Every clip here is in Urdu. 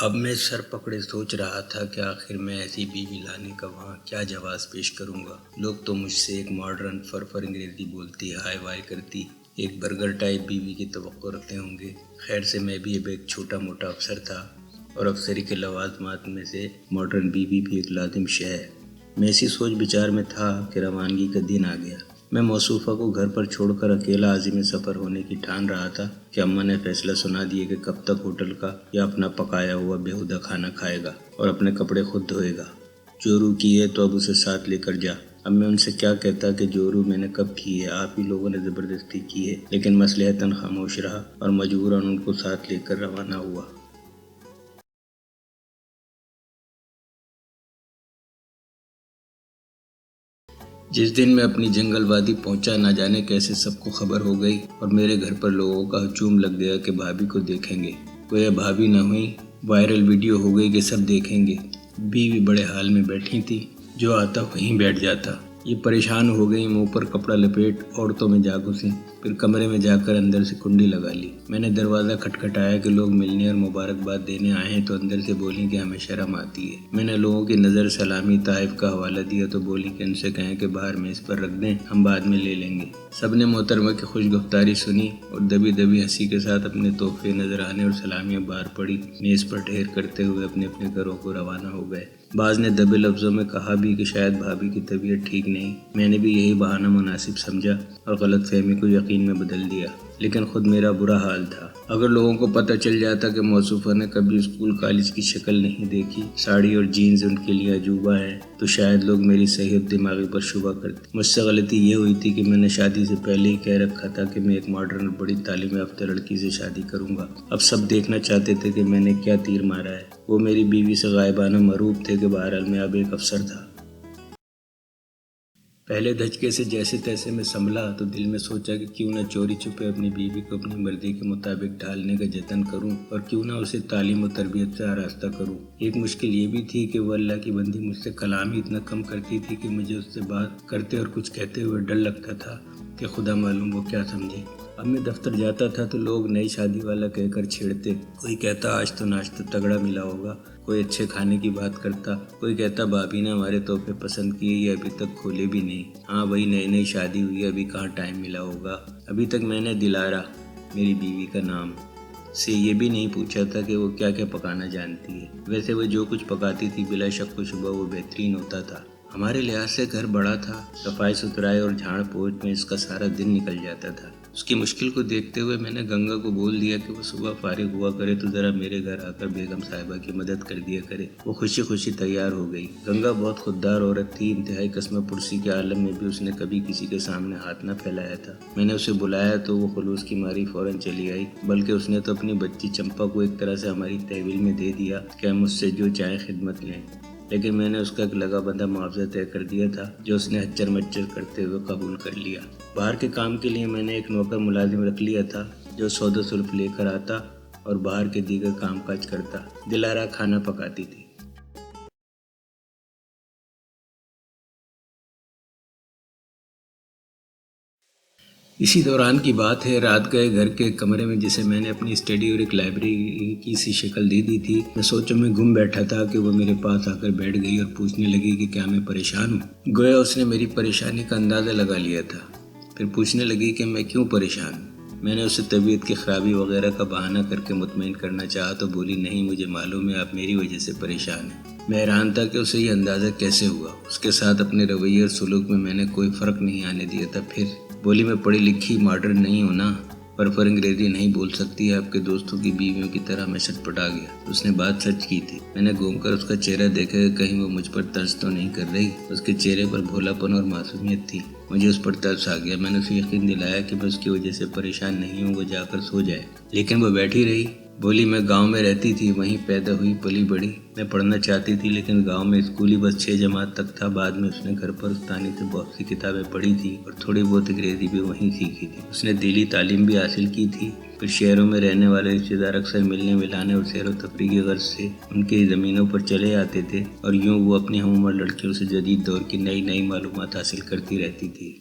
اب میں سر پکڑے سوچ رہا تھا کہ آخر میں ایسی بیوی لانے کا وہاں کیا جواز پیش کروں گا۔ لوگ تو مجھ سے ایک ماڈرن فر انگریزی بولتی، ہائی وائی کرتی، ایک برگر ٹائپ بیوی کی توقع رکھتے ہوں گے۔ خیر سے میں بھی اب ایک چھوٹا موٹا افسر تھا، اور افسری کے لوازمات میں سے ماڈرن بیوی بھی ایک لازم شے ہے۔ میں اسی سوچ بچار میں تھا کہ روانگی کا دن آ گیا۔ میں موصوفہ کو گھر پر چھوڑ کر اکیلا عازم سفر ہونے کی ٹھان رہا تھا کہ اماں نے فیصلہ سنا دیا کہ کب تک ہوٹل کا یا اپنا پکایا ہوا بیہودہ کھانا کھائے گا اور اپنے کپڑے خود دھوئے گا۔ جورو کی ہے تو اب اسے ساتھ لے کر جا۔ اب میں ان سے کیا کہتا کہ جورو میں نے کب کی ہے، آپ ہی لوگوں نے زبردستی کی ہے، لیکن مصلحتاً خاموش رہا اور مجبوراً ان کو ساتھ لے کر روانہ ہوا۔ جس دن میں اپنی جنگل وادی پہنچا، نہ جانے کیسے سب کو خبر ہو گئی اور میرے گھر پر لوگوں کا ہجوم لگ گیا کہ بھابھی کو دیکھیں گے۔ گویا بھابھی نہ ہوئی، وائرل ویڈیو ہو گئی کہ سب دیکھیں گے۔ بیوی بڑے حال میں بیٹھی تھی، جو آتا وہیں بیٹھ جاتا۔ یہ پریشان ہو گئی، منہ پر کپڑا لپیٹ عورتوں میں جا گھسیں، پھر کمرے میں جا کر اندر سے کنڈی لگا لی۔ میں نے دروازہ کھٹکھٹایا کہ لوگ ملنے اور مبارکباد دینے آئے ہیں، تو اندر سے بولی کہ ہمیں شرم آتی ہے۔ میں نے لوگوں کی نظر سلامی تحائف کا حوالہ دیا تو بولی کہ ان سے کہیں کہ باہر میز پر رکھ دیں، ہم بعد میں لے لیں گے۔ سب نے محترمہ کی خوش گفتاری سنی اور دبی دبی ہنسی کے ساتھ اپنے تحفے نذرانے اور سلامیاں باہر پڑی میز پر ڈھیر کرتے ہوئے اپنے اپنے گھروں کو روانہ ہو گئے۔ بعض نے دبے لفظوں میں کہا بھی کہ شاید بھابھی کی طبیعت ٹھیک نہیں۔ میں نے بھی یہی بہانہ مناسب سمجھا اور غلط فہمی کو یقین میں بدل دیا، لیکن خود میرا برا حال تھا۔ اگر لوگوں کو پتہ چل جاتا کہ موصوفہ نے کبھی اسکول کالج کی شکل نہیں دیکھی، ساڑی اور جینز ان کے لیے عجوبہ ہے، تو شاید لوگ میری صحت دماغی پر شبہ کرتے۔ مجھ سے غلطی یہ ہوئی تھی کہ میں نے شادی سے پہلے ہی کہہ رکھا تھا کہ میں ایک ماڈرن اور بڑی تعلیم یافتہ لڑکی سے شادی کروں گا۔ اب سب دیکھنا چاہتے تھے کہ میں نے کیا تیر مارا ہے۔ وہ میری بیوی سے غائبانہ معروف تھے کہ بہرحال میں اب ایک افسر تھا۔ پہلے دھچکے سے جیسے تیسے میں سنبھلا تو دل میں سوچا کہ کیوں نہ چوری چھپے اپنی بیوی کو اپنی مرضی کے مطابق ڈھالنے کا جتن کروں، اور کیوں نہ اسے تعلیم و تربیت سے آراستہ کروں۔ ایک مشکل یہ بھی تھی کہ وہ اللہ کی بندی مجھ سے کلام ہی اتنا کم کرتی تھی کہ مجھے اس سے بات کرتے اور کچھ کہتے ہوئے ڈر لگتا تھا کہ خدا معلوم وہ کیا سمجھے۔ اب میں دفتر جاتا تھا تو لوگ نئی شادی والا کہہ کر چھیڑتے۔ کوئی کہتا آج تو ناشتہ تگڑا ملا ہوگا، کوئی اچھے کھانے کی بات کرتا، کوئی کہتا بھابھی نے ہمارے تحفے پسند کیے، یہ ابھی تک کھولے بھی نہیں۔ ہاں وہی نئی شادی ہوئی، ابھی کہاں ٹائم ملا ہوگا۔ ابھی تک میں نے دلارا، میری بیوی کا نام، سے یہ بھی نہیں پوچھا تھا کہ وہ کیا کیا پکانا جانتی ہے۔ ویسے وہ جو کچھ پکاتی تھی بلا شک و شبہ وہ بہترین ہوتا تھا۔ ہمارے لحاظ سے گھر بڑا تھا، صفائی ستھرائی اور جھاڑ پوچھ میں اس کا سارا دن نکل جاتا تھا۔ اس کی مشکل کو دیکھتے ہوئے میں نے گنگا کو بول دیا کہ وہ صبح فارغ ہوا کرے تو ذرا میرے گھر آ کر بیگم صاحبہ کی مدد کر دیا کرے۔ وہ خوشی خوشی تیار ہو گئی۔ گنگا بہت خوددار عورت تھی، انتہائی قسم پرسی کے عالم میں بھی اس نے کبھی کسی کے سامنے ہاتھ نہ پھیلایا تھا۔ میں نے اسے بلایا تو وہ خلوص کی ماری فوراً چلی آئی، بلکہ اس نے تو اپنی بچی چمپا کو ایک طرح سے ہماری تحویل میں دے دیا کہ ہم اس سے جو چاہیں خدمت لیں۔ لیکن میں نے اس کا ایک لگا بندہ معاوضہ طے کر دیا تھا، جو اس نے ہچر مچر کرتے ہوئے قبول کر لیا۔ باہر کے کام کے لیے میں نے ایک نوکر ملازم رکھ لیا تھا، جو سودا سلف لے کر آتا اور باہر کے دیگر کام کاج کرتا۔ دلارا کھانا پکاتی تھی۔ اسی دوران کی بات ہے، رات گئے گھر کے کمرے میں جسے میں نے اپنی اسٹڈی اور ایک لائبریری کی سی شکل دے دی تھی، میں سوچوں میں گم بیٹھا تھا کہ وہ میرے پاس آ کر بیٹھ گئی اور پوچھنے لگی کہ کیا میں پریشان ہوں۔ گویا اس نے میری پریشانی کا اندازہ لگا لیا تھا۔ پھر پوچھنے لگی کہ میں کیوں پریشان ہوں۔ میں نے اسے طبیعت کی خرابی وغیرہ کا بہانہ کر کے مطمئن کرنا چاہا تو بولی نہیں، مجھے معلوم ہے آپ میری وجہ سے پریشان ہیں۔ میں حیران تھا کہ اسے یہ اندازہ کیسے ہوا۔ اس کے ساتھ اپنے رویے اور سلوک میں نے کوئی فرق نہیں آنے دیا تھا۔ پھر بولی میں پڑھی لکھی ماڈرن نہیں ہوں نا، پر انگریزی نہیں بول سکتی، آپ کے دوستوں کی بیویوں کی طرح میں چٹپٹا گیا۔ اس نے بات سچ کی تھی۔ میں نے گھوم کر اس کا چہرہ دیکھا کہ کہیں وہ مجھ پر طنز تو نہیں کر رہی۔ اس کے چہرے پر بھولا پن اور معصومیت تھی۔ مجھے اس پر ترس آ گیا۔ میں نے اسے یقین دلایا کہ میں اس کی وجہ سے پریشان نہیں ہوں، وہ جا کر سو جائے، لیکن وہ بیٹھی رہی۔ بولی میں گاؤں میں رہتی تھی، وہیں پیدا ہوئی پلی بڑی۔ میں پڑھنا چاہتی تھی لیکن گاؤں میں اسکول ہی بس 6 جماعت تک تھا۔ بعد میں اس نے گھر پر استانی سے بہت سی کتابیں پڑھی تھی اور تھوڑی بہت انگریزی بھی وہیں سیکھی تھی۔ اس نے دلی تعلیم بھی حاصل کی تھی۔ پھر شہروں میں رہنے والے رشتہ دار اکثر ملنے ملانے اور سیر و تفریح کی غرض سے ان کی زمینوں پر چلے آتے تھے، اور یوں وہ اپنی ہم عمر لڑکیوں سے جدید دور کی نئی معلومات حاصل کرتی رہتی تھی۔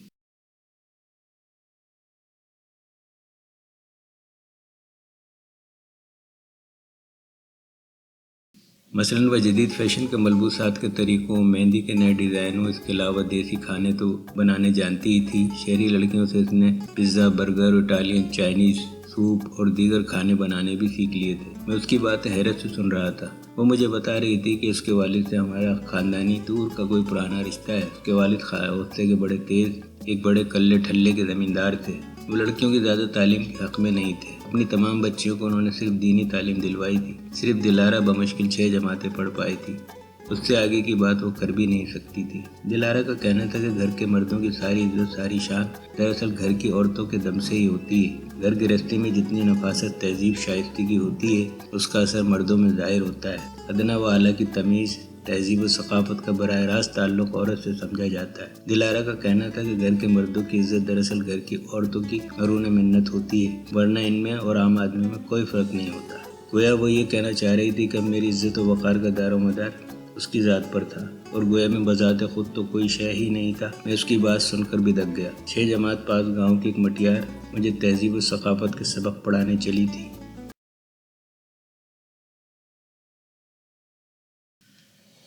مثلاً وہ جدید فیشن کے ملبوسات کے طریقوں، مہندی کے نئے ڈیزائنوں، اس کے علاوہ دیسی کھانے تو بنانے جانتی ہی تھی۔ شہری لڑکیوں سے اس نے pizza, burger, Italian, Chinese, soup اور دیگر کھانے بنانے بھی سیکھ لیے تھے۔ میں اس کی باتیں حیرت سے سن رہا تھا۔ وہ مجھے بتا رہی تھی کہ اس کے والد سے ہمارا خاندانی دور کا کوئی پرانا رشتہ ہے۔ اس کے والد غصے کے بڑے تیز، ایک بڑے کلے ٹھلے کے زمیندار تھے۔ وہ لڑکیوں کی زیادہ تعلیم کے حق میں نہیں تھے۔ اپنی تمام بچیوں کو انہوں نے صرف دینی تعلیم دلوائی تھی۔ صرف دلارہ بمشکل 6 جماعتیں پڑھ پائی تھی۔ اس سے آگے کی بات وہ کر بھی نہیں سکتی تھی۔ دلارہ کا کہنا تھا کہ گھر کے مردوں کی ساری عزت، ساری شان دراصل گھر کی عورتوں کے دم سے ہی ہوتی ہے۔ گھر گرہستی میں جتنی نفاست، تہذیب، شائستگی ہوتی ہے، اس کا اثر مردوں میں ظاہر ہوتا ہے۔ ادنا و اعلیٰ کی تمیز، تہذیب و ثقافت کا براہ راست تعلق عورت سے سمجھا جاتا ہے۔ دلارہ کا کہنا تھا کہ گھر کے مردوں کی عزت دراصل گھر کی عورتوں کی مرہون منت ہوتی ہے، ورنہ ان میں اور عام آدمی میں کوئی فرق نہیں ہوتا۔ گویا وہ یہ کہنا چاہ رہی تھی کہ میری عزت و وقار کا دار و مدار اس کی ذات پر تھا، اور گویا میں بذات خود تو کوئی شے ہی نہیں تھا۔ میں اس کی بات سن کر بھی دک گیا۔ 6 جماعت پاس گاؤں کی ایک مٹیار مجھے تہذیب و ثقافت کے سبق پڑھانے چلی تھی۔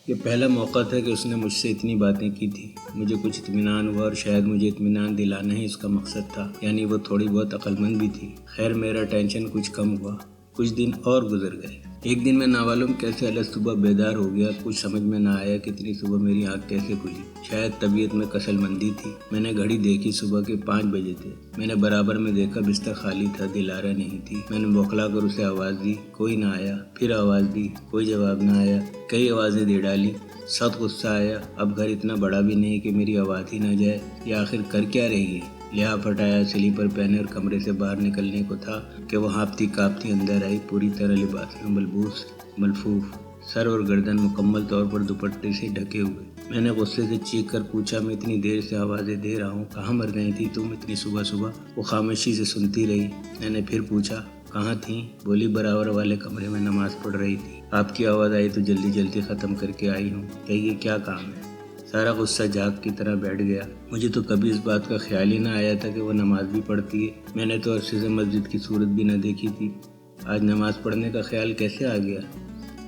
یہ پہلا موقع تھا کہ اس نے مجھ سے اتنی باتیں کی تھی۔ مجھے کچھ اطمینان ہوا، اور شاید مجھے اطمینان دلانا ہی اس کا مقصد تھا، یعنی وہ تھوڑی بہت عقل مند بھی تھی۔ خیر، میرا ٹینشن کچھ کم ہوا۔ کچھ دن اور گزر گئے۔ ایک دن میں نامعلوم کیسے الگ صبح بیدار ہو گیا۔ کچھ سمجھ میں نہ آیا کہ اتنی صبح میری آنکھ کیسے کھلی۔ شاید طبیعت میں کسل مندی تھی۔ میں نے گھڑی دیکھی، صبح کے 5 بجے تھے۔ میں نے برابر میں دیکھا، بستر خالی تھا، دلارہ نہیں تھی۔ میں نے بوکھلا کر اسے آواز دی، کوئی نہ آیا۔ پھر آواز دی، کوئی جواب نہ آیا۔ کئی آوازیں دے ڈالی۔ سخت غصہ آیا۔ اب گھر اتنا بڑا بھی نہیں کہ میری آواز ہی نہ جائے۔ یہ آخر کر کیا رہی ہے؟ لحاف ہٹایا، سلیپر پہنے اور کمرے سے باہر نکلنے کو تھا کہ وہ ہانپتی کانپتی اندر آئی، پوری طرح لباس میں ملبوس، ملفوف، سر اور گردن مکمل طور پر دوپٹے سے ڈھکے ہوئے۔ میں نے غصے سے چیخ کر پوچھا، میں اتنی دیر سے آوازیں دے رہا ہوں، کہاں مر گئی تھی تم اتنی صبح صبح؟ وہ خاموشی سے سنتی رہی۔ میں نے پھر پوچھا، کہاں تھیں؟ بولی، برابر والے کمرے میں نماز پڑھ رہی تھی۔ آپ کی آواز آئی تو جلدی جلدی ختم کر کے آئی ہوں۔ کہیے کیا کام ہے؟ سارا غصہ جھاگ کی طرح بیٹھ گیا۔ مجھے تو کبھی اس بات کا خیال ہی نہ آیا تھا کہ وہ نماز بھی پڑھتی ہے۔ میں نے تو عرصے سے مسجد کی صورت بھی نہ دیکھی تھی۔ آج نماز پڑھنے کا خیال کیسے آ گیا؟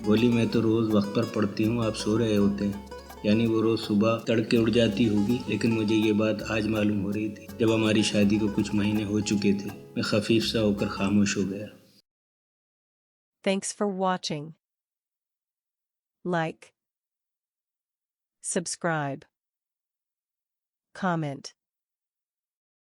بولی، میں تو روز وقت پر پڑھتی ہوں، آپ سو رہے ہوتے ہیں۔ یعنی وہ روز صبح تڑکے اٹھ جاتی ہوگی، لیکن مجھے یہ بات آج معلوم ہو رہی تھی، جب ہماری شادی کو کچھ مہینے ہو چکے تھے۔ میں خفیف سا ہو کر خاموش ہو گیا۔ Thanks for watching. Like, subscribe, comment.